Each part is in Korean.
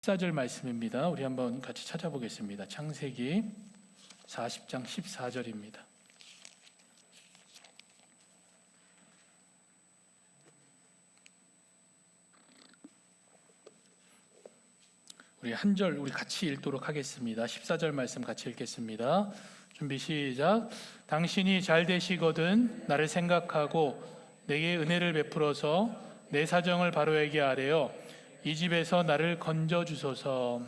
14절 말씀입니다. 우리 한번 같이 찾아보겠습니다. 창세기 40장 14절입니다. 우리 한 절 우리 같이 읽도록 하겠습니다. 14절 말씀 같이 읽겠습니다. 준비 시작. 당신이 잘 되시거든 나를 생각하고 내게 은혜를 베풀어서 내 사정을 바로에게 아뢰어 이 집에서 나를 건져 주소서.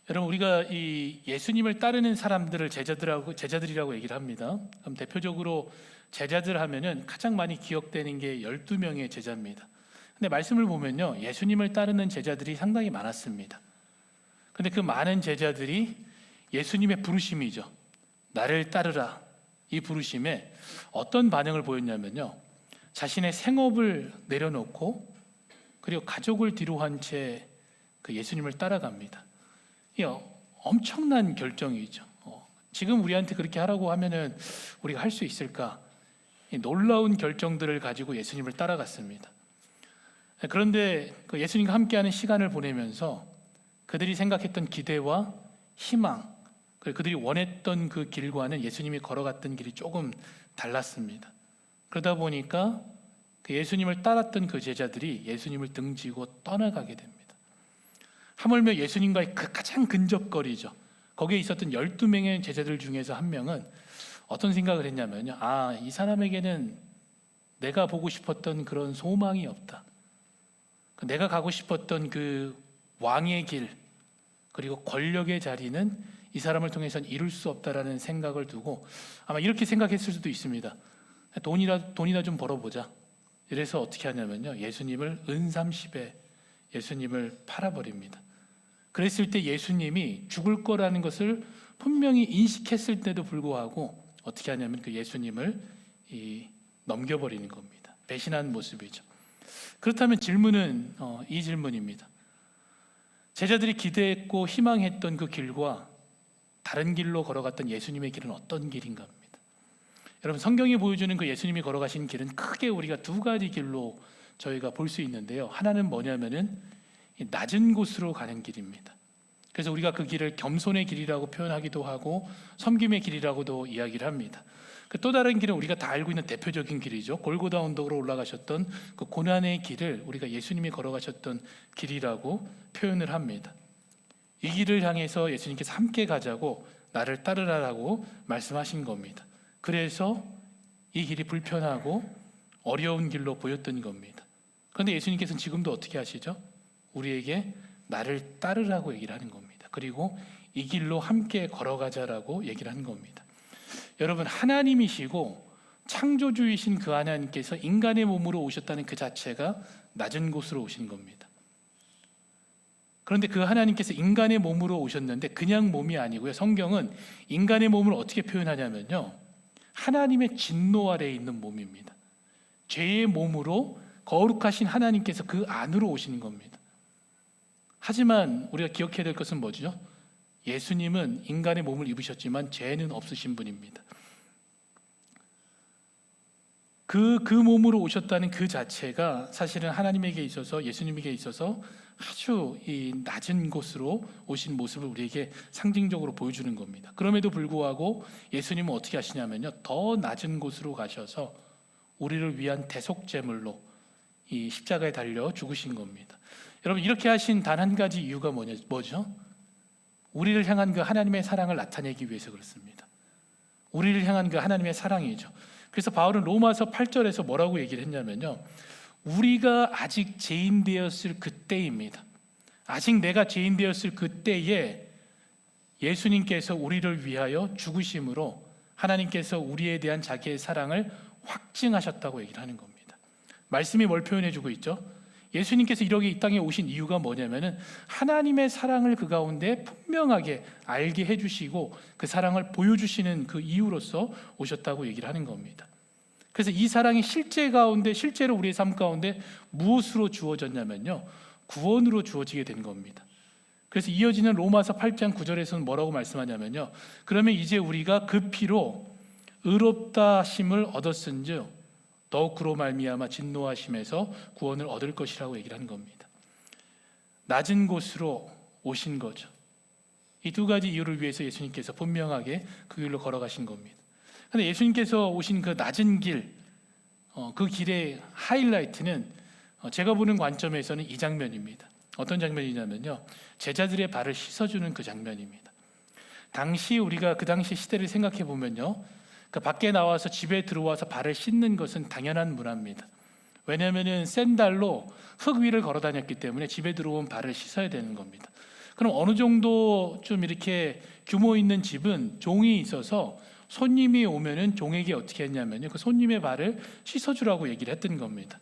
여러분, 우리가 이 예수님을 따르는 사람들을 제자들이라고 얘기를 합니다. 그럼 대표적으로 제자들 하면은 가장 많이 기억되는 게 12명의 제자입니다. 근데 말씀을 보면요, 예수님을 따르는 제자들이 상당히 많았습니다. 근데 그 많은 제자들이 예수님의 부르심이죠, 나를 따르라, 이 부르심에 어떤 반응을 보였냐면요, 자신의 생업을 내려놓고 그리고 가족을 뒤로 한 채 그 예수님을 따라갑니다. 이 엄청난 결정이죠. 지금 우리한테 그렇게 하라고 하면은 우리가 할 수 있을까? 이 놀라운 결정들을 가지고 예수님을 따라갔습니다. 그런데 그 예수님과 함께하는 시간을 보내면서 그들이 생각했던 기대와 희망, 그들이 원했던 그 길과는 예수님이 걸어갔던 길이 조금 달랐습니다. 그러다 보니까 그 예수님을 따랐던 그 제자들이 예수님을 등지고 떠나가게 됩니다. 하물며 예수님과의 그 가장 근접거리죠, 거기에 있었던 12명의 제자들 중에서 한 명은 어떤 생각을 했냐면요, 이 사람에게는 내가 보고 싶었던 그런 소망이 없다. 내가 가고 싶었던 그 왕의 길, 그리고 권력의 자리는 이 사람을 통해서는 이룰 수 없다라는 생각을 두고 아마 이렇게 생각했을 수도 있습니다. 돈이나 좀 벌어보자. 이래서 어떻게 하냐면요, 예수님을 은삼십에 예수님을 팔아버립니다. 그랬을 때 예수님이 죽을 거라는 것을 분명히 인식했을 때도 불구하고 어떻게 하냐면 그 예수님을 넘겨버리는 겁니다. 배신한 모습이죠. 그렇다면 질문은 이 질문입니다. 제자들이 기대했고 희망했던 그 길과 다른 길로 걸어갔던 예수님의 길은 어떤 길인가 합니다. 여러분, 성경이 보여주는 그 예수님이 걸어가신 길은 크게 우리가 두 가지 길로 저희가 볼 수 있는데요, 하나는 뭐냐면은 낮은 곳으로 가는 길입니다. 그래서 우리가 그 길을 겸손의 길이라고 표현하기도 하고 섬김의 길이라고도 이야기를 합니다. 또 다른 길은 우리가 다 알고 있는 대표적인 길이죠. 골고다 언덕으로 올라가셨던 그 고난의 길을 우리가 예수님이 걸어가셨던 길이라고 표현을 합니다. 이 길을 향해서 예수님께서 함께 가자고, 나를 따르라라고 말씀하신 겁니다. 그래서 이 길이 불편하고 어려운 길로 보였던 겁니다. 그런데 예수님께서는 지금도 어떻게 하시죠? 우리에게 나를 따르라고 얘기를 하는 겁니다. 그리고 이 길로 함께 걸어가자라고 얘기를 하는 겁니다. 여러분, 하나님이시고 창조주이신 그 하나님께서 인간의 몸으로 오셨다는 그 자체가 낮은 곳으로 오신 겁니다. 그런데 그 하나님께서 인간의 몸으로 오셨는데 그냥 몸이 아니고요, 성경은 인간의 몸을 어떻게 표현하냐면요, 하나님의 진노 아래에 있는 몸입니다. 죄의 몸으로 거룩하신 하나님께서 그 안으로 오시는 겁니다. 하지만 우리가 기억해야 될 것은 뭐죠? 예수님은 인간의 몸을 입으셨지만 죄는 없으신 분입니다. 그 몸으로 오셨다는 그 자체가 사실은 하나님에게 있어서, 예수님에게 있어서 아주 이 낮은 곳으로 오신 모습을 우리에게 상징적으로 보여주는 겁니다. 그럼에도 불구하고 예수님은 어떻게 하시냐면요, 더 낮은 곳으로 가셔서 우리를 위한 대속제물로 이 십자가에 달려 죽으신 겁니다. 여러분, 이렇게 하신 단 한 가지 이유가 뭐죠? 우리를 향한 그 하나님의 사랑을 나타내기 위해서 그렇습니다. 우리를 향한 그 하나님의 사랑이죠. 그래서 바울은 로마서 8절에서 뭐라고 얘기를 했냐면요, 우리가 아직 죄인 되었을 그때입니다. 아직 내가 죄인 되었을 그때에 예수님께서 우리를 위하여 죽으심으로 하나님께서 우리에 대한 자기의 사랑을 확증하셨다고 얘기를 하는 겁니다. 말씀이 뭘 표현해주고 있죠? 예수님께서 이렇게 이 땅에 오신 이유가 뭐냐면은 하나님의 사랑을 그 가운데 분명하게 알게 해주시고 그 사랑을 보여주시는 그 이유로서 오셨다고 얘기를 하는 겁니다. 그래서 이 사랑이 실제로 우리의 삶 가운데 무엇으로 주어졌냐면요, 구원으로 주어지게 된 겁니다. 그래서 이어지는 로마서 8장 9절에서는 뭐라고 말씀하냐면요, 그러면 이제 우리가 그 피로 의롭다 하심을 얻었은즉 더욱 그로 말미암아 진노하심에서 구원을 얻을 것이라고 얘기를 하는 겁니다. 낮은 곳으로 오신 거죠. 이 두 가지 이유를 위해서 예수님께서 분명하게 그 길로 걸어가신 겁니다. 그런데 예수님께서 오신 그 낮은 길, 그 길의 하이라이트는 제가 보는 관점에서는 이 장면입니다. 어떤 장면이냐면요, 제자들의 발을 씻어주는 그 장면입니다. 당시 우리가 그 당시 시대를 생각해 보면요, 그 밖에 나와서 집에 들어와서 발을 씻는 것은 당연한 문화입니다. 왜냐하면 샌달로 흙 위를 걸어 다녔기 때문에 집에 들어온 발을 씻어야 되는 겁니다. 그럼 어느 정도 좀 이렇게 규모 있는 집은 종이 있어서 손님이 오면은 종에게 어떻게 했냐면요, 그 손님의 발을 씻어주라고 얘기를 했던 겁니다.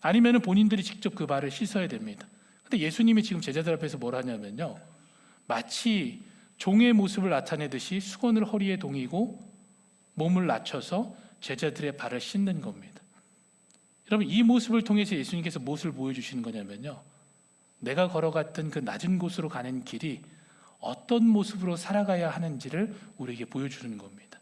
아니면은 본인들이 직접 그 발을 씻어야 됩니다. 근데 예수님이 지금 제자들 앞에서 뭘 하냐면요, 마치 종의 모습을 나타내듯이 수건을 허리에 동이고 몸을 낮춰서 제자들의 발을 씻는 겁니다. 여러분, 이 모습을 통해서 예수님께서 무엇을 보여주시는 거냐면요, 내가 걸어갔던 그 낮은 곳으로 가는 길이 어떤 모습으로 살아가야 하는지를 우리에게 보여주는 겁니다.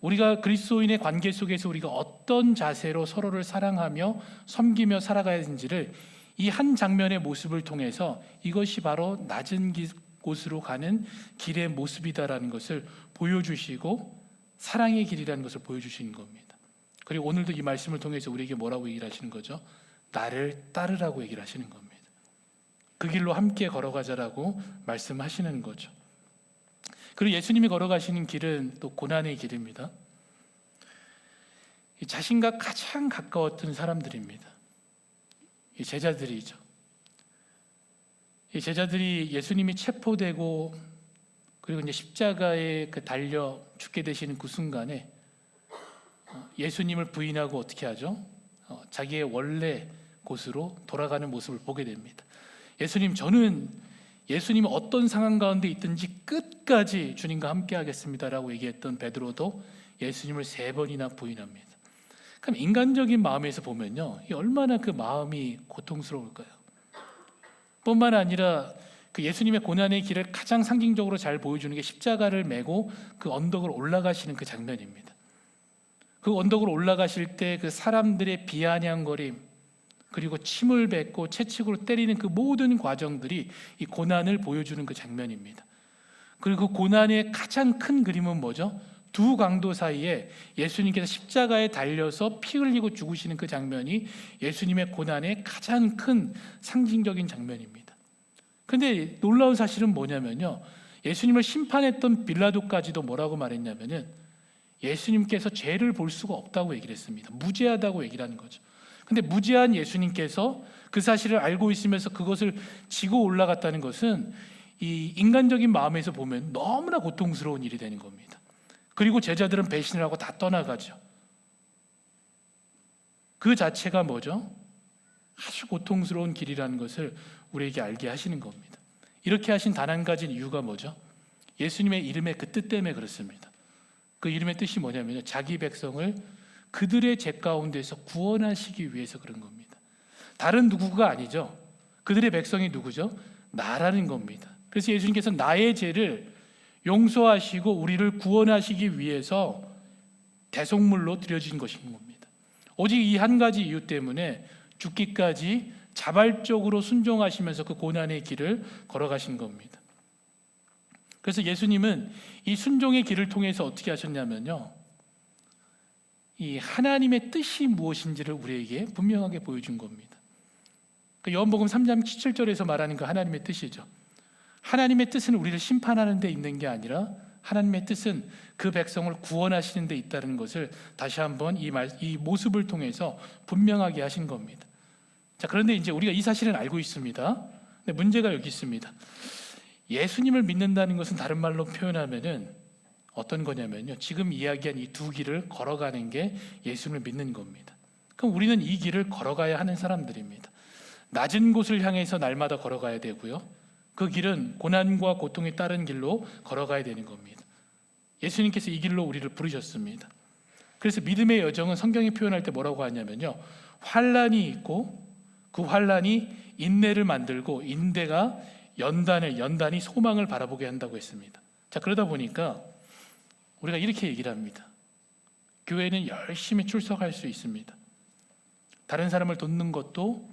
우리가 그리스도인의 관계 속에서 우리가 어떤 자세로 서로를 사랑하며 섬기며 살아가야 하는지를 이 한 장면의 모습을 통해서 이것이 바로 낮은 곳으로 가는 길의 모습이다라는 것을 보여주시고 사랑의 길이라는 것을 보여주시는 겁니다. 그리고 오늘도 이 말씀을 통해서 우리에게 뭐라고 얘기를 하시는 거죠? 나를 따르라고 얘기를 하시는 겁니다. 그 길로 함께 걸어가자라고 말씀하시는 거죠. 그리고 예수님이 걸어가시는 길은 또 고난의 길입니다. 자신과 가장 가까웠던 사람들입니다. 이 제자들이죠. 이 제자들이 예수님이 체포되고 그리고 이제 십자가에 달려 죽게 되시는 그 순간에 예수님을 부인하고 어떻게 하죠? 자기의 원래 곳으로 돌아가는 모습을 보게 됩니다. 저는 예수님이 어떤 상황 가운데 있든지 끝까지 주님과 함께 하겠습니다라고 얘기했던 베드로도 예수님을 3번이나 부인합니다. 그럼 인간적인 마음에서 보면요, 얼마나 그 마음이 고통스러울까요? 뿐만 아니라 그 예수님의 고난의 길을 가장 상징적으로 잘 보여주는 게 십자가를 메고 그 언덕을 올라가시는 그 장면입니다. 그 언덕을 올라가실 때 그 사람들의 비아냥거림, 그리고 침을 뱉고 채찍으로 때리는 그 모든 과정들이 이 고난을 보여주는 그 장면입니다. 그리고 그 고난의 가장 큰 그림은 뭐죠? 두 강도 사이에 예수님께서 십자가에 달려서 피 흘리고 죽으시는 그 장면이 예수님의 고난의 가장 큰 상징적인 장면입니다. 그런데 놀라운 사실은 뭐냐면요, 예수님을 심판했던 빌라도까지도 뭐라고 말했냐면은 예수님께서 죄를 볼 수가 없다고 얘기를 했습니다. 무죄하다고 얘기를 하는 거죠. 근데 무죄한 예수님께서 그 사실을 알고 있으면서 그것을 지고 올라갔다는 것은 이 인간적인 마음에서 보면 너무나 고통스러운 일이 되는 겁니다. 그리고 제자들은 배신을 하고 다 떠나가죠. 그 자체가 뭐죠? 아주 고통스러운 길이라는 것을 우리에게 알게 하시는 겁니다. 이렇게 하신 단 한 가지 이유가 뭐죠? 예수님의 이름의 그 뜻 때문에 그렇습니다. 그 이름의 뜻이 뭐냐면요, 자기 백성을 그들의 죄 가운데서 구원하시기 위해서 그런 겁니다. 다른 누구가 아니죠. 그들의 백성이 누구죠? 나라는 겁니다. 그래서 예수님께서 나의 죄를 용서하시고 우리를 구원하시기 위해서 대속물로 드려진 것인 겁니다. 오직 이 한 가지 이유 때문에 죽기까지 자발적으로 순종하시면서 그 고난의 길을 걸어가신 겁니다. 그래서 예수님은 이 순종의 길을 통해서 어떻게 하셨냐면요, 이 하나님의 뜻이 무엇인지를 우리에게 분명하게 보여준 겁니다. 그 요한복음 3장 17절에서 말하는 그 하나님의 뜻이죠. 하나님의 뜻은 우리를 심판하는 데 있는 게 아니라 하나님의 뜻은 그 백성을 구원하시는 데 있다는 것을 다시 한번 이 모습을 통해서 분명하게 하신 겁니다. 자, 그런데 이제 우리가 이 사실은 알고 있습니다. 근데 문제가 여기 있습니다. 예수님을 믿는다는 것은 다른 말로 표현하면은 어떤 거냐면요, 지금 이야기한 이 두 길을 걸어가는 게 예수님을 믿는 겁니다. 그럼 우리는 이 길을 걸어가야 하는 사람들입니다. 낮은 곳을 향해서 날마다 걸어가야 되고요, 그 길은 고난과 고통에 따른 길로 걸어가야 되는 겁니다. 예수님께서 이 길로 우리를 부르셨습니다. 그래서 믿음의 여정은 성경이 표현할 때 뭐라고 하냐면요, 환난이 있고 그 환난이 인내를 만들고 인내가 연단이 소망을 바라보게 한다고 했습니다. 자, 그러다 보니까 우리가 이렇게 얘기를 합니다. 교회는 열심히 출석할 수 있습니다. 다른 사람을 돕는 것도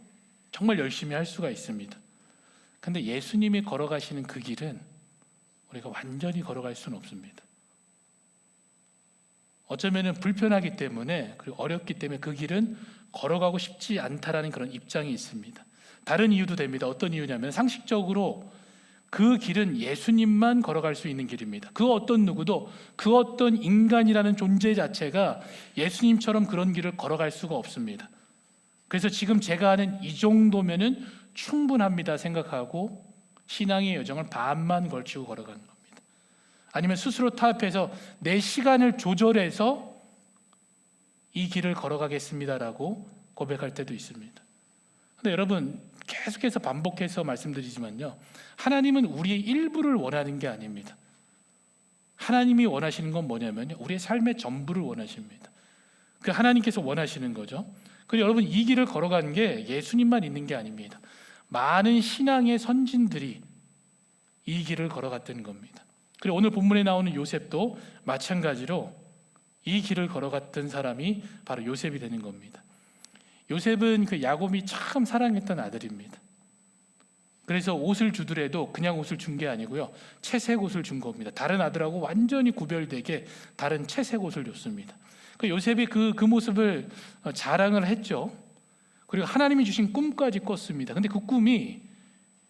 정말 열심히 할 수가 있습니다. 근데 예수님이 걸어가시는 그 길은 우리가 완전히 걸어갈 수는 없습니다. 어쩌면 불편하기 때문에, 그리고 어렵기 때문에 그 길은 걸어가고 싶지 않다라는 그런 입장이 있습니다. 다른 이유도 됩니다. 어떤 이유냐면 상식적으로 그 길은 예수님만 걸어갈 수 있는 길입니다. 그 어떤 누구도, 그 어떤 인간이라는 존재 자체가 예수님처럼 그런 길을 걸어갈 수가 없습니다. 그래서 지금 제가 하는 이 정도면은 충분합니다 생각하고 신앙의 여정을 반만 걸치고 걸어가는 겁니다. 아니면 스스로 타협해서 내 시간을 조절해서 이 길을 걸어가겠습니다라고 고백할 때도 있습니다. 근데 여러분, 계속해서 반복해서 말씀드리지만요, 하나님은 우리의 일부를 원하는 게 아닙니다. 하나님이 원하시는 건 뭐냐면요, 우리의 삶의 전부를 원하십니다. 그 하나님께서 원하시는 거죠. 그리고 여러분, 이 길을 걸어가는 게 예수님만 있는 게 아닙니다. 많은 신앙의 선진들이 이 길을 걸어갔던 겁니다. 그리고 오늘 본문에 나오는 요셉도 마찬가지로 이 길을 걸어갔던 사람이 바로 요셉이 되는 겁니다. 요셉은 그 야곱이 참 사랑했던 아들입니다. 그래서 옷을 주더라도 그냥 옷을 준 게 아니고요, 채색 옷을 준 겁니다. 다른 아들하고 완전히 구별되게 다른 채색 옷을 줬습니다. 그 요셉이 그 모습을 자랑을 했죠. 그리고 하나님이 주신 꿈까지 꿨습니다. 근데 그 꿈이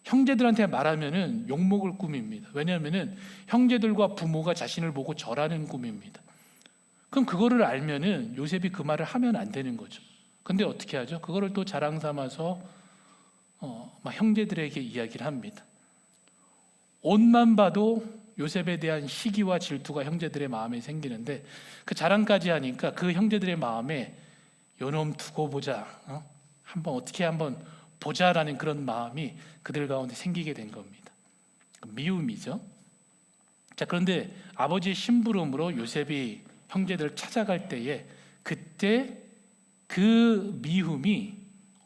형제들한테 말하면은 욕먹을 꿈입니다. 왜냐하면은 형제들과 부모가 자신을 보고 절하는 꿈입니다. 그럼 그거를 알면은 요셉이 그 말을 하면 안 되는 거죠. 근데 어떻게 하죠? 그거를 또 자랑 삼아서 막 형제들에게 이야기를 합니다. 옷만 봐도 요셉에 대한 시기와 질투가 형제들의 마음에 생기는데, 그 자랑까지 하니까 그 형제들의 마음에 요놈 두고 보자, 한번 보자라는 그런 마음이 그들 가운데 생기게 된 겁니다. 미움이죠. 자, 그런데 아버지의 심부름으로 요셉이 형제들을 찾아갈 때에 그때 그 미움이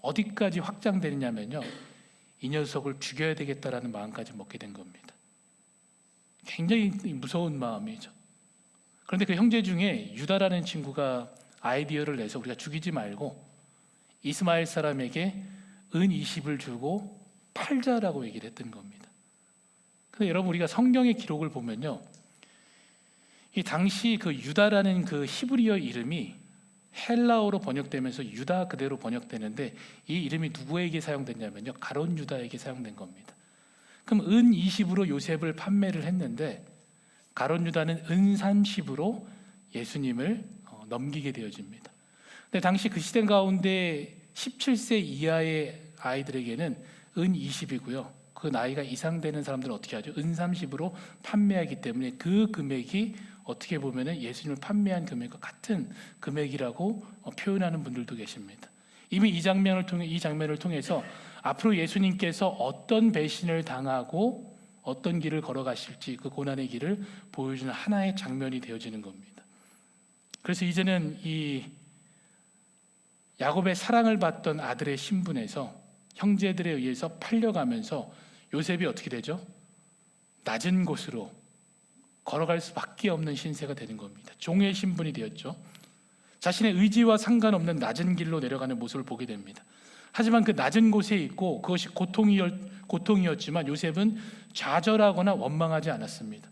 어디까지 확장되느냐면요, 이 녀석을 죽여야 되겠다라는 마음까지 먹게 된 겁니다. 굉장히 무서운 마음이죠. 그런데 그 형제 중에 유다라는 친구가 아이디어를 내서 우리가 죽이지 말고 이스마엘 사람에게 은 20을 주고 팔자라고 얘기를 했던 겁니다. 근데 여러분, 우리가 성경의 기록을 보면요, 이 당시 그 유다라는 그 히브리어 이름이 헬라어로 번역되면서 유다 그대로 번역되는데, 이 이름이 누구에게 사용됐냐면요, 가룟 유다에게 사용된 겁니다. 그럼 은 20으로 요셉을 판매를 했는데 가룟 유다는 은 30으로 예수님을 넘기게 되어집니다. 근데 당시 그 시대 가운데 17세 이하의 아이들에게는 은 20이고요, 그 나이가 이상 되는 사람들은 어떻게 하죠? 은 30으로 판매하기 때문에 그 금액이 어떻게 보면 예수님을 판매한 금액과 같은 금액이라고 표현하는 분들도 계십니다. 이미 이 장면을 통해서 앞으로 예수님께서 어떤 배신을 당하고 어떤 길을 걸어가실지, 그 고난의 길을 보여주는 하나의 장면이 되어지는 겁니다. 그래서 이제는 이 야곱의 사랑을 받던 아들의 신분에서 형제들에 의해서 팔려가면서 요셉이 어떻게 되죠? 낮은 곳으로 걸어갈 수밖에 없는 신세가 되는 겁니다. 종의 신분이 되었죠. 자신의 의지와 상관없는 낮은 길로 내려가는 모습을 보게 됩니다. 하지만 그 낮은 곳에 있고 그것이 고통이었지만 요셉은 좌절하거나 원망하지 않았습니다.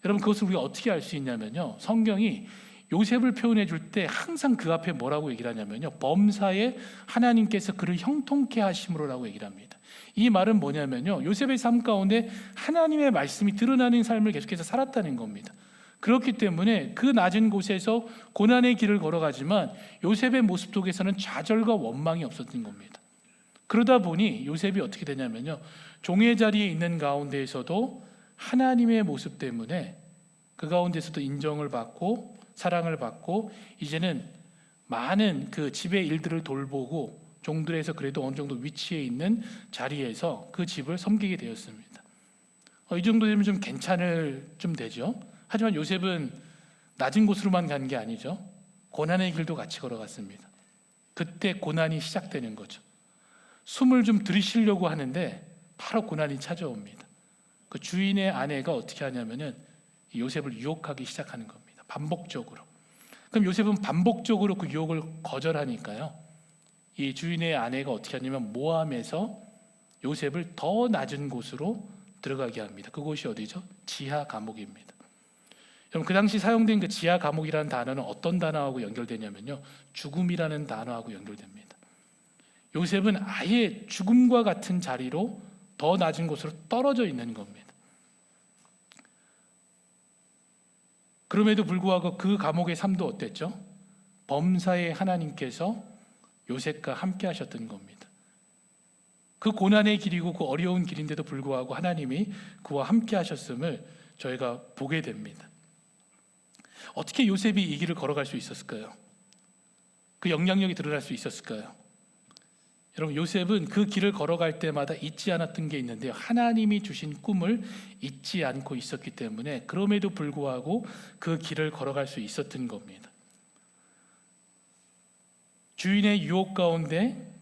여러분, 그것을 우리가 어떻게 알 수 있냐면요, 성경이 요셉을 표현해 줄 때 항상 그 앞에 뭐라고 얘기를 하냐면요, 범사에 하나님께서 그를 형통케 하심으로라고 얘기를 합니다. 이 말은 뭐냐면요, 요셉의 삶 가운데 하나님의 말씀이 드러나는 삶을 계속해서 살았다는 겁니다. 그렇기 때문에 그 낮은 곳에서 고난의 길을 걸어가지만 요셉의 모습 속에서는 좌절과 원망이 없었던 겁니다. 그러다 보니 요셉이 어떻게 되냐면요, 종의 자리에 있는 가운데에서도 하나님의 모습 때문에 그 가운데서도 인정을 받고 사랑을 받고, 이제는 많은 그 집의 일들을 돌보고 종들에서 그래도 어느 정도 위치에 있는 자리에서 그 집을 섬기게 되었습니다. 이 정도 되면 좀 괜찮을 좀 되죠. 하지만 요셉은 낮은 곳으로만 간 게 아니죠. 고난의 길도 같이 걸어갔습니다. 그때 고난이 시작되는 거죠. 숨을 좀 들이쉬려고 하는데 바로 고난이 찾아옵니다. 그 주인의 아내가 어떻게 하냐면은 요셉을 유혹하기 시작하는 겁니다. 반복적으로. 그럼 요셉은 반복적으로 그 유혹을 거절하니까요, 이 주인의 아내가 어떻게 하냐면 모함해서 요셉을 더 낮은 곳으로 들어가게 합니다. 그곳이 어디죠? 지하 감옥입니다. 여러분, 그 당시 사용된 그 지하 감옥이라는 단어는 어떤 단어하고 연결되냐면요, 죽음이라는 단어하고 연결됩니다. 요셉은 아예 죽음과 같은 자리로 더 낮은 곳으로 떨어져 있는 겁니다. 그럼에도 불구하고 그 감옥의 삶도 어땠죠? 범사의 하나님께서 요셉과 함께 하셨던 겁니다. 그 고난의 길이고 그 어려운 길인데도 불구하고 하나님이 그와 함께 하셨음을 저희가 보게 됩니다. 어떻게 요셉이 이 길을 걸어갈 수 있었을까요? 그 영향력이 드러날 수 있었을까요? 여러분, 요셉은 그 길을 걸어갈 때마다 잊지 않았던 게 있는데요, 하나님이 주신 꿈을 잊지 않고 있었기 때문에 그럼에도 불구하고 그 길을 걸어갈 수 있었던 겁니다. 주인의 유혹 가운데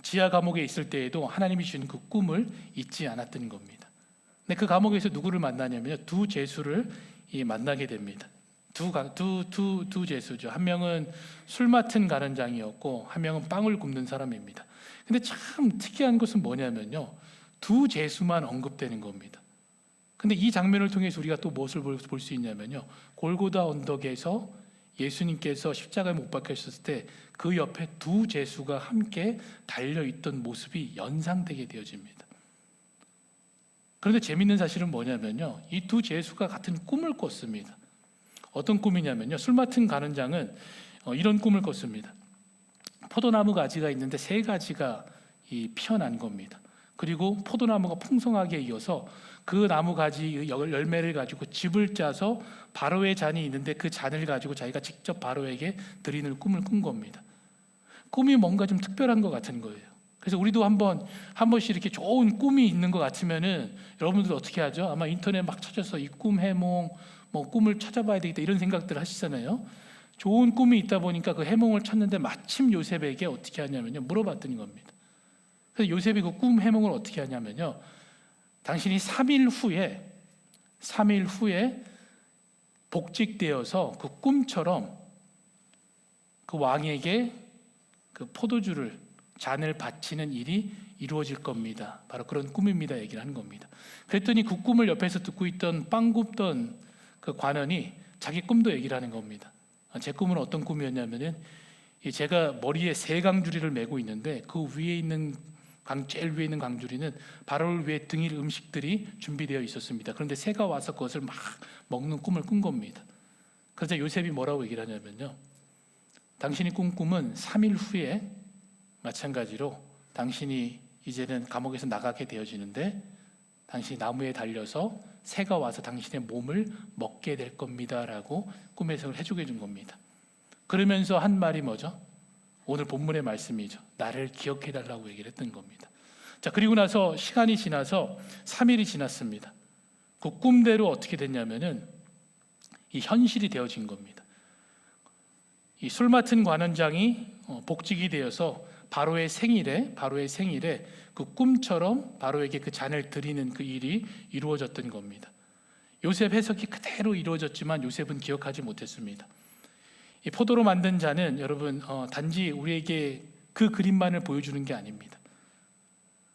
지하 감옥에 있을 때에도 하나님이 주신 그 꿈을 잊지 않았던 겁니다. 근데 그 감옥에서 누구를 만나냐면요, 두 죄수를 만나게 됩니다. 두 죄수죠. 한 명은 술 맡은 가련장이었고 한 명은 빵을 굽는 사람입니다. 근데 참 특이한 것은 뭐냐면요, 두 죄수만 언급되는 겁니다. 근데 이 장면을 통해서 우리가 또 무엇을 볼 수 있냐면요, 골고다 언덕에서 예수님께서 십자가에 못 박히셨을 때 그 옆에 두 죄수가 함께 달려있던 모습이 연상되게 되어집니다. 그런데 재밌는 사실은 뭐냐면요, 이 두 죄수가 같은 꿈을 꿨습니다. 어떤 꿈이냐면요, 술 맡은 가련장은 이런 꿈을 꿨습니다. 포도나무 가지가 있는데 세 가지가 피어난 겁니다. 그리고 포도나무가 풍성하게 이어서 그 나무 가지 열매를 가지고 집을 짜서 바로의 잔이 있는데 그 잔을 가지고 자기가 직접 바로에게 드리는 꿈을 꾼 겁니다. 꿈이 뭔가 좀 특별한 것 같은 거예요. 그래서 우리도 한 번씩 이렇게 좋은 꿈이 있는 것 같으면은 여러분들 어떻게 하죠? 아마 인터넷 막 찾아서 이 꿈 해몽, 뭐 꿈을 찾아봐야 되겠다 이런 생각들을 하시잖아요. 좋은 꿈이 있다 보니까 그 해몽을 찾는데 마침 요셉에게 어떻게 하냐면요, 물어봤던 겁니다. 그래서 요셉이 그 꿈 해몽을 어떻게 하냐면요, 당신이 3일 후에 복직되어서 그 꿈처럼 그 왕에게 그 포도주를 잔을 바치는 일이 이루어질 겁니다. 바로 그런 꿈입니다. 얘기를 하는 겁니다. 그랬더니 그 꿈을 옆에서 듣고 있던 빵 굽던 그 관원이 자기 꿈도 얘기를 하는 겁니다. 제 꿈은 어떤 꿈이었냐면은, 제가 머리에 세 강주리를 메고 있는데 그 위에 있는 제일 위에 있는 강주리는 바로를 위해 등일 음식들이 준비되어 있었습니다. 그런데 새가 와서 그것을 막 먹는 꿈을 꾼 겁니다. 그래서 요셉이 뭐라고 얘기를 하냐면요, 당신이 꾼 꿈은 3일 후에 마찬가지로 당신이 이제는 감옥에서 나가게 되어지는데 당신이 나무에 달려서 새가 와서 당신의 몸을 먹게 될 겁니다 라고 꿈 해석을 해주게 준 겁니다. 그러면서 한 말이 뭐죠? 오늘 본문의 말씀이죠. 나를 기억해 달라고 얘기를 했던 겁니다. 자, 그리고 나서 시간이 지나서 3일이 지났습니다. 그 꿈대로 어떻게 됐냐면은 이 현실이 되어진 겁니다. 이 술 맡은 관원장이 복직이 되어서 바로의 생일에 그 꿈처럼 바로에게 그 잔을 드리는 그 일이 이루어졌던 겁니다. 요셉 해석이 그대로 이루어졌지만 요셉은 기억하지 못했습니다. 이 포도로 만든 잔은 여러분 단지 우리에게 그 그림만을 보여주는 게 아닙니다.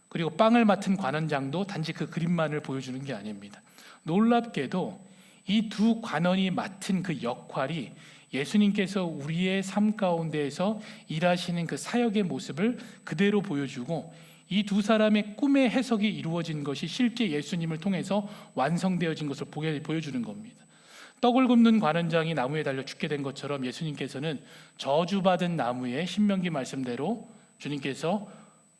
그리고 빵을 맡은 관원장도 단지 그 그림만을 보여주는 게 아닙니다. 놀랍게도 이 두 관원이 맡은 그 역할이 예수님께서 우리의 삶 가운데에서 일하시는 그 사역의 모습을 그대로 보여주고, 이 두 사람의 꿈의 해석이 이루어진 것이 실제 예수님을 통해서 완성되어진 것을 보여주는 겁니다. 떡을 굽는 관원장이 나무에 달려 죽게 된 것처럼 예수님께서는 저주받은 나무에 신명기 말씀대로 주님께서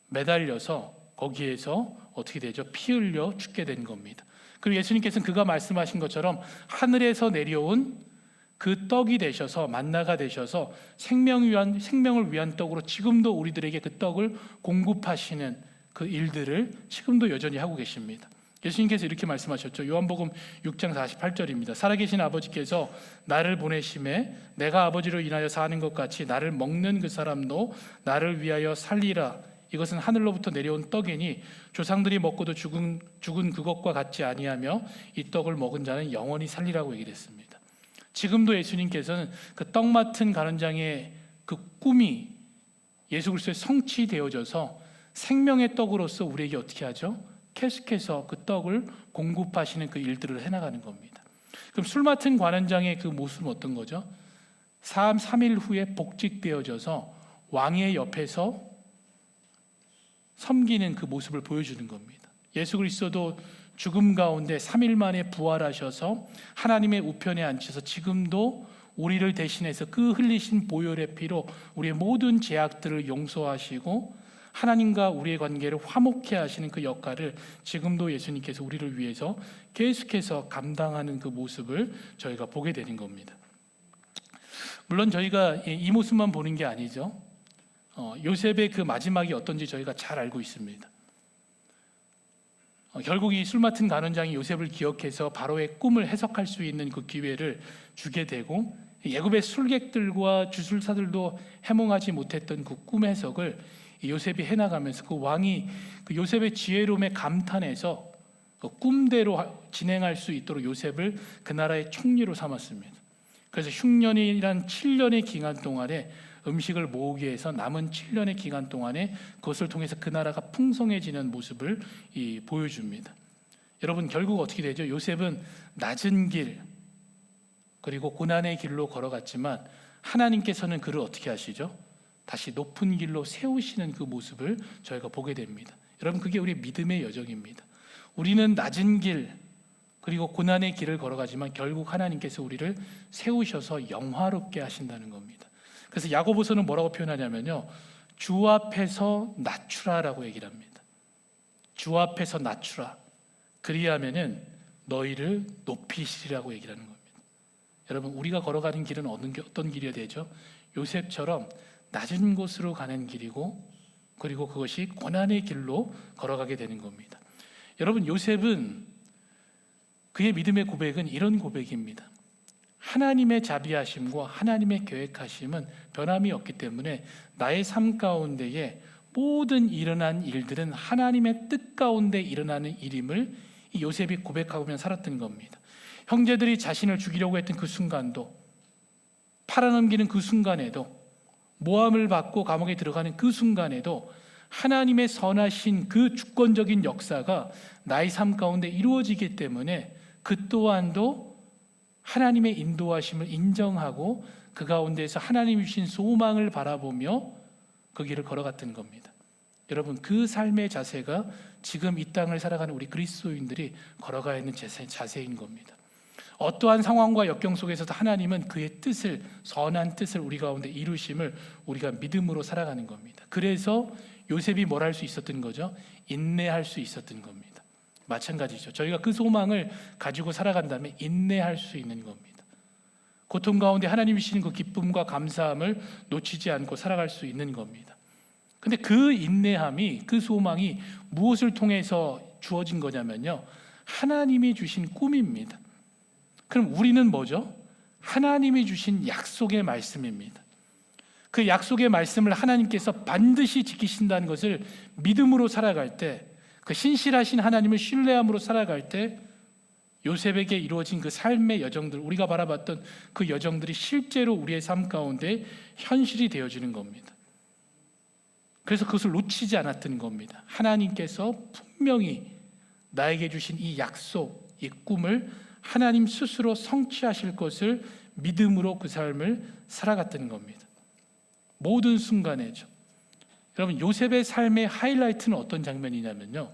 매달려서 거기에서 어떻게 되죠? 피 흘려 죽게 된 겁니다. 그리고 예수님께서는 그가 말씀하신 것처럼 하늘에서 내려온 그 떡이 되셔서 만나가 되셔서 생명을 위한 떡으로 지금도 우리들에게 그 떡을 공급하시는 그 일들을 지금도 여전히 하고 계십니다. 예수님께서 이렇게 말씀하셨죠. 요한복음 6장 48절입니다. 살아계신 아버지께서 나를 보내심에 내가 아버지로 인하여 사는 것 같이 나를 먹는 그 사람도 나를 위하여 살리라. 이것은 하늘로부터 내려온 떡이니 조상들이 먹고도 죽은 그것과 같지 아니하며 이 떡을 먹은 자는 영원히 살리라고 얘기를 했습니다. 지금도 예수님께서는 그 떡 맡은 가련장의 그 꿈이 예수 그리스도의 성취되어져서 생명의 떡으로서 우리에게 어떻게 하죠? 계속해서 그 떡을 공급하시는 그 일들을 해나가는 겁니다. 그럼 술 맡은 관원장의 그 모습은 어떤 거죠? 3일 후에 복직되어져서 왕의 옆에서 섬기는 그 모습을 보여주는 겁니다. 예수 그리스도도 죽음 가운데 3일 만에 부활하셔서 하나님의 우편에 앉혀서 지금도 우리를 대신해서 그 흘리신 보혈의 피로 우리의 모든 죄악들을 용서하시고 하나님과 우리의 관계를 화목케 하시는 그 역할을 지금도 예수님께서 우리를 위해서 계속해서 감당하는 그 모습을 저희가 보게 되는 겁니다. 물론 저희가 이 모습만 보는 게 아니죠. 요셉의 그 마지막이 어떤지 저희가 잘 알고 있습니다. 결국 이 술 맡은 간원장이 요셉을 기억해서 바로의 꿈을 해석할 수 있는 그 기회를 주게 되고, 애굽의 술객들과 주술사들도 해몽하지 못했던 그 꿈 해석을 요셉이 해나가면서 그 왕이 그 요셉의 지혜로움에 감탄해서 그 꿈대로 진행할 수 있도록 요셉을 그 나라의 총리로 삼았습니다. 그래서 흉년이란 7년의 기간 동안에 음식을 모으기 위해서 남은 7년의 기간 동안에 그것을 통해서 그 나라가 풍성해지는 모습을 보여줍니다. 여러분, 결국 어떻게 되죠? 요셉은 낮은 길 그리고 고난의 길로 걸어갔지만 하나님께서는 그를 어떻게 하시죠? 다시 높은 길로 세우시는 그 모습을 저희가 보게 됩니다. 여러분, 그게 우리의 믿음의 여정입니다. 우리는 낮은 길 그리고 고난의 길을 걸어가지만 결국 하나님께서 우리를 세우셔서 영화롭게 하신다는 겁니다. 그래서 야고보서는 뭐라고 표현하냐면요, 주 앞에서 낮추라라고 얘기를 합니다. 주 앞에서 낮추라, 그리하면은 너희를 높이시리라고 얘기를 하는 겁니다. 여러분, 우리가 걸어가는 길은 어떤 길이어야 되죠? 요셉처럼 낮은 곳으로 가는 길이고, 그리고 그것이 고난의 길로 걸어가게 되는 겁니다. 여러분, 요셉은 그의 믿음의 고백은 이런 고백입니다. 하나님의 자비하심과 하나님의 계획하심은 변함이 없기 때문에 나의 삶 가운데에 모든 일어난 일들은 하나님의 뜻 가운데 일어나는 일임을 이 요셉이 고백하며 살았던 겁니다. 형제들이 자신을 죽이려고 했던 그 순간도, 팔아넘기는 그 순간에도, 모함을 받고 감옥에 들어가는 그 순간에도 하나님의 선하신 그 주권적인 역사가 나의 삶 가운데 이루어지기 때문에 그 또한도 하나님의 인도하심을 인정하고 그 가운데에서 하나님이 주신 소망을 바라보며 그 길을 걸어갔던 겁니다. 여러분, 그 삶의 자세가 지금 이 땅을 살아가는 우리 그리스도인들이 걸어가야 하는 자세인 겁니다. 어떠한 상황과 역경 속에서도 하나님은 그의 뜻을, 선한 뜻을 우리 가운데 이루심을 우리가 믿음으로 살아가는 겁니다. 그래서 요셉이 뭘 할 수 있었던 거죠? 인내할 수 있었던 겁니다. 마찬가지죠. 저희가 그 소망을 가지고 살아간다면 인내할 수 있는 겁니다. 고통 가운데 하나님이 주시는 그 기쁨과 감사함을 놓치지 않고 살아갈 수 있는 겁니다. 근데 그 인내함이, 그 소망이 무엇을 통해서 주어진 거냐면요, 하나님이 주신 꿈입니다. 그럼 우리는 뭐죠? 하나님이 주신 약속의 말씀입니다. 그 약속의 말씀을 하나님께서 반드시 지키신다는 것을 믿음으로 살아갈 때, 그 신실하신 하나님을 신뢰함으로 살아갈 때 요셉에게 이루어진 그 삶의 여정들, 우리가 바라봤던 그 여정들이 실제로 우리의 삶 가운데 현실이 되어지는 겁니다. 그래서 그것을 놓치지 않았던 겁니다. 하나님께서 분명히 나에게 주신 이 약속, 이 꿈을 하나님 스스로 성취하실 것을 믿음으로 그 삶을 살아갔던 겁니다. 모든 순간에죠. 여러분, 요셉의 삶의 하이라이트는 어떤 장면이냐면요,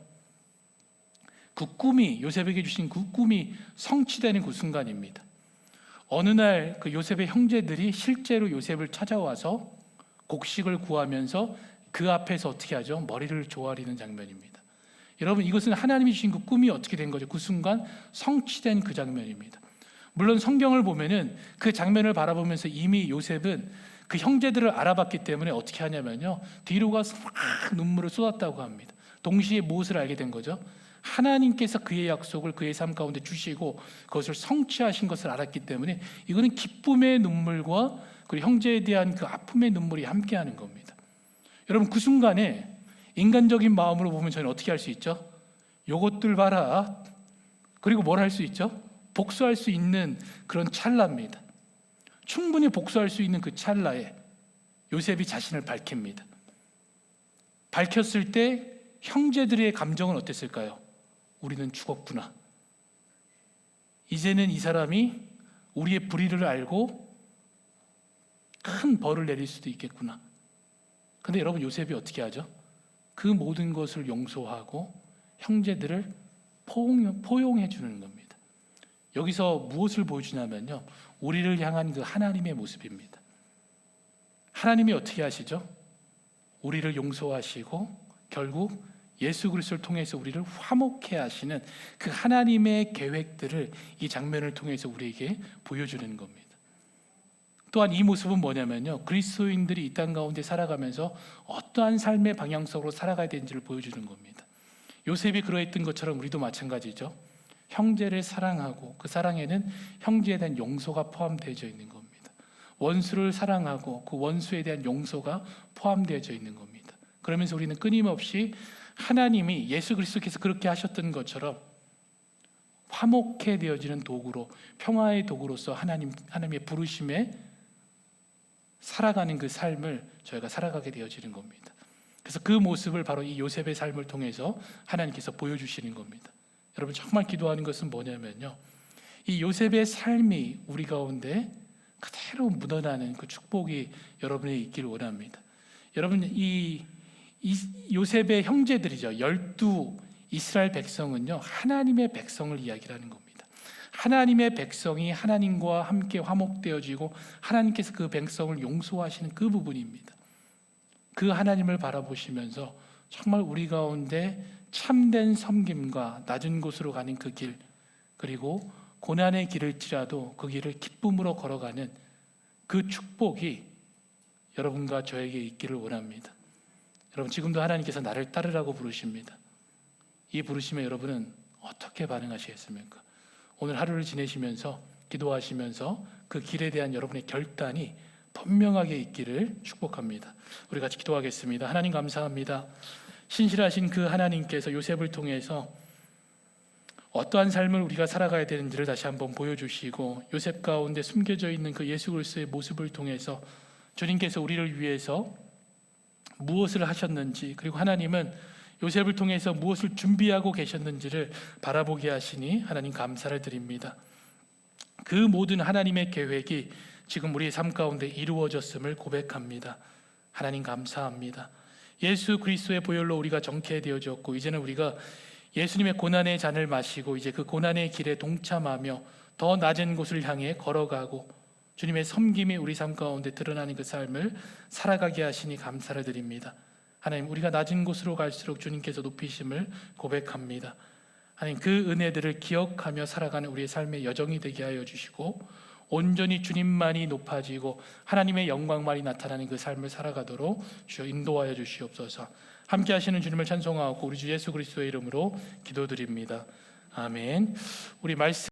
그 꿈이, 요셉에게 주신 그 꿈이 성취되는 그 순간입니다. 어느 날 그 요셉의 형제들이 실제로 요셉을 찾아와서 곡식을 구하면서 그 앞에서 어떻게 하죠? 머리를 조아리는 장면입니다. 여러분, 이것은 하나님이 주신 그 꿈이 어떻게 된 거죠? 그 순간 성취된 그 장면입니다. 물론 성경을 보면은 그 장면을 바라보면서 이미 요셉은 그 형제들을 알아봤기 때문에 어떻게 하냐면요, 뒤로 가서 막 눈물을 쏟았다고 합니다. 동시에 무엇을 알게 된 거죠? 하나님께서 그의 약속을 그의 삶 가운데 주시고 그것을 성취하신 것을 알았기 때문에 이거는 기쁨의 눈물과 그리고 형제에 대한 그 아픔의 눈물이 함께하는 겁니다. 여러분, 그 순간에 인간적인 마음으로 보면 저는 어떻게 할 수 있죠? 요것들 봐라. 그리고 뭘 할 수 있죠? 복수할 수 있는 그런 찰나입니다. 충분히 복수할 수 있는 그 찰나에 요셉이 자신을 밝힙니다. 밝혔을 때 형제들의 감정은 어땠을까요? 우리는 죽었구나. 이제는 이 사람이 우리의 불의를 알고 큰 벌을 내릴 수도 있겠구나. 근데 여러분, 요셉이 어떻게 하죠? 그 모든 것을 용서하고 형제들을 포용해 주는 겁니다. 여기서 무엇을 보여주냐면요, 우리를 향한 그 하나님의 모습입니다. 하나님이 어떻게 하시죠? 우리를 용서하시고 결국 예수 그리스도를 통해서 우리를 화목해 하시는 그 하나님의 계획들을 이 장면을 통해서 우리에게 보여주는 겁니다. 또한 이 모습은 뭐냐면요, 그리스도인들이 이 땅 가운데 살아가면서 어떠한 삶의 방향성으로 살아가야 되는지를 보여주는 겁니다. 요셉이 그러했던 것처럼 우리도 마찬가지죠. 형제를 사랑하고 그 사랑에는 형제에 대한 용서가 포함되어 있는 겁니다. 원수를 사랑하고 그 원수에 대한 용서가 포함되어 있는 겁니다. 그러면서 우리는 끊임없이 하나님이 예수 그리스도께서 그렇게 하셨던 것처럼 화목해 되어지는 도구로, 평화의 도구로서 하나님의 부르심에 살아가는 그 삶을 저희가 살아가게 되어지는 겁니다. 그래서 그 모습을 바로 이 요셉의 삶을 통해서 하나님께서 보여주시는 겁니다. 여러분, 정말 기도하는 것은 뭐냐면요, 이 요셉의 삶이 우리 가운데 그대로 묻어나는 그 축복이 여러분에 있기를 원합니다. 여러분, 이 요셉의 형제들이죠, 12 이스라엘 백성은요, 하나님의 백성을 이야기하는 겁니다. 하나님의 백성이 하나님과 함께 화목되어지고 하나님께서 그 백성을 용서하시는 그 부분입니다. 그 하나님을 바라보시면서 정말 우리 가운데 참된 섬김과 낮은 곳으로 가는 그 길, 그리고 고난의 길일지라도 그 길을 기쁨으로 걸어가는 그 축복이 여러분과 저에게 있기를 원합니다. 여러분, 지금도 하나님께서 나를 따르라고 부르십니다. 이 부르심에 여러분은 어떻게 반응하시겠습니까? 오늘 하루를 지내시면서 기도하시면서 그 길에 대한 여러분의 결단이 분명하게 있기를 축복합니다. 우리 같이 기도하겠습니다. 하나님, 감사합니다. 신실하신 그 하나님께서 요셉을 통해서 어떠한 삶을 우리가 살아가야 되는지를 다시 한번 보여주시고, 요셉 가운데 숨겨져 있는 그 예수 그리스도의 모습을 통해서 주님께서 우리를 위해서 무엇을 하셨는지, 그리고 하나님은 요셉을 통해서 무엇을 준비하고 계셨는지를 바라보게 하시니 하나님 감사를 드립니다. 그 모든 하나님의 계획이 지금 우리의 삶 가운데 이루어졌음을 고백합니다. 하나님 감사합니다. 예수 그리스도의 보혈로 우리가 정케되어졌고, 이제는 우리가 예수님의 고난의 잔을 마시고 이제 그 고난의 길에 동참하며 더 낮은 곳을 향해 걸어가고 주님의 섬김이 우리 삶 가운데 드러나는 그 삶을 살아가게 하시니 감사를 드립니다. 하나님, 우리가 낮은 곳으로 갈수록 주님께서 높이심을 고백합니다. 하나님, 그 은혜들을 기억하며 살아가는 우리의 삶의 여정이 되게 하여 주시고, 온전히 주님만이 높아지고 하나님의 영광만이 나타나는 그 삶을 살아가도록 주여 인도하여 주시옵소서. 함께 하시는 주님을 찬송하고 우리 주 예수 그리스도의 이름으로 기도드립니다. 아멘. 우리 말씀